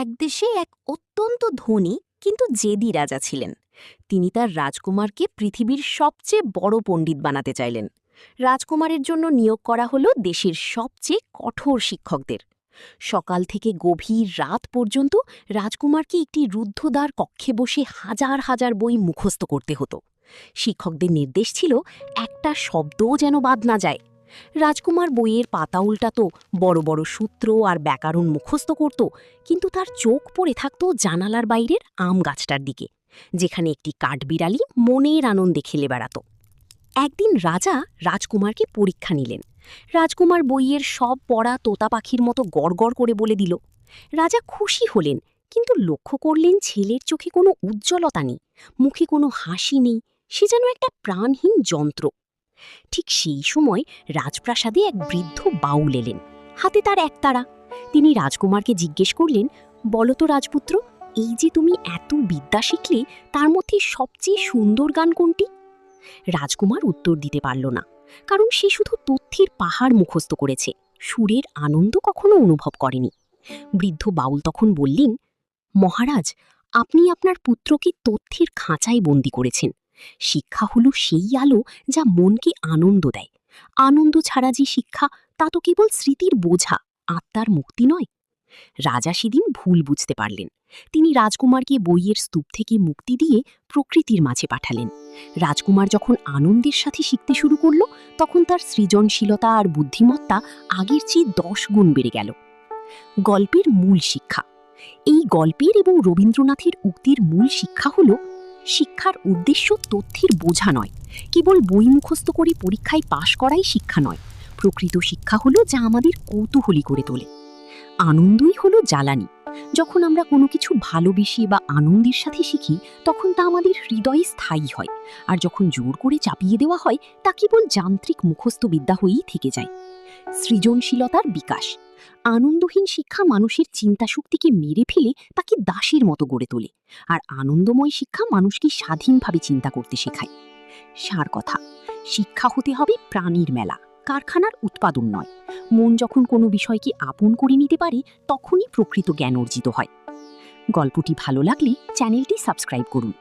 এক দেশে এক অত্যন্ত ধনী কিন্তু জেদি রাজা ছিলেন। তিনি তার রাজকুমারকে পৃথিবীর সবচেয়ে বড় পণ্ডিত বানাতে চাইলেন। রাজকুমারের জন্য নিয়োগ করা হলো দেশের সবচেয়ে কঠোর শিক্ষকদের। সকাল থেকে গভীর রাত পর্যন্ত রাজকুমারকে একটি রুদ্ধদ্বার কক্ষে বসে হাজার হাজার বই মুখস্থ করতে হতো। শিক্ষকদের নির্দেশ ছিল একটা শব্দও যেন বাদ না যায়। রাজকুমার বইয়ের পাতা উল্টাতো, বড় বড় সূত্র আর ব্যাকরণ মুখস্থ করত, কিন্তু তার চোখ পড়ে থাকত জানালার বাইরের আম গাছটার দিকে, যেখানে একটি কাঠবিড়ালি মনের আনন্দে খেলে বেড়াত। একদিন রাজা রাজকুমারকে পরীক্ষা নিলেন। রাজকুমার বইয়ের সব পড়া তোতা পাখির মতো গড়গড় করে বলে দিল। রাজা খুশি হলেন, কিন্তু লক্ষ্য করলেন ছেলের চোখে কোনো উজ্জ্বলতা নেই, মুখে কোনো হাসি নেই, সে যেন একটা প্রাণহীন যন্ত্র। ঠিক সেই সময় রাজপ্রাসাদে এক বৃদ্ধ বাউল এলেন, হাতে তার একতারা। তিনি রাজকুমারকে জিজ্ঞেস করলেন, বলো তো রাজপুত্র, এই যে তুমি এত বিদ্যা শিখলে, তার মধ্যে সবচেয়ে সুন্দর গান কোনটি? রাজকুমার উত্তর দিতে পারল না, কারণ সে শুধু তথ্যের পাহাড় মুখস্থ করেছে, সুরের আনন্দ কখনো অনুভব করেনি। বৃদ্ধ বাউল তখন বললেন, মহারাজ, আপনি আপনার পুত্রকে তথ্যের খাঁচায় বন্দী করেছেন। শিক্ষা হলো সেই আলো যা মনকে আনন্দ দেয়। আনন্দ ছাড়া যে শিক্ষা, তা তো কেবল স্মৃতির বোঝা, আত্মার মুক্তি নয়। রাজা সেদিন ভুল বুঝতে পারলেন। তিনি রাজকুমারকে বইয়ের স্তূপ থেকে মুক্তি দিয়ে প্রকৃতির মাঝে পাঠালেন। রাজকুমার যখন আনন্দের সাথে শিখতে শুরু করল, তখন তার সৃজনশীলতা আর বুদ্ধিমত্তা আগের চেয়ে 10 গুণ বেড়ে গেল। গল্পের মূল শিক্ষা। এই গল্পের এবং রবীন্দ্রনাথের উক্তির মূল শিক্ষা হল, শিক্ষার উদ্দেশ্য তথ্যের বোঝা নয়, কেবল বই মুখস্থ করে পরীক্ষায় পাশ করাই শিক্ষা নয়। প্রকৃত শিক্ষা হলো যা আমাদের কৌতূহলী করে তোলে। আনন্দই হলো জ্বালানি। যখন আমরা কোনো কিছু ভালোবেসে বা আনন্দের সাথে শিখি, তখন তা আমাদের হৃদয়ে স্থায়ী হয়। আর যখন জোর করে চাপিয়ে দেওয়া হয়, তা কেবল যান্ত্রিক মুখস্থ বিদ্যা হয়েই থেকে যায়। সৃজনশীলতার বিকাশ। আনন্দহীন শিক্ষা মানুষের চিন্তাশক্তিকে মেরে ফেলে তাকে দাসের মতো গড়ে তোলে, আর আনন্দময় শিক্ষা মানুষকে স্বাধীনভাবে চিন্তা করতে শেখায়। সার কথা, শিক্ষা হতে হবে প্রাণীর মেলা, কারখানার উৎপাদন নয়। মন যখন কোনো বিষয়কে আপন করে নিতে পারে, তখনই প্রকৃত জ্ঞান অর্জিত হয়। গল্পটি ভালো লাগলে চ্যানেলটি সাবস্ক্রাইব করুন।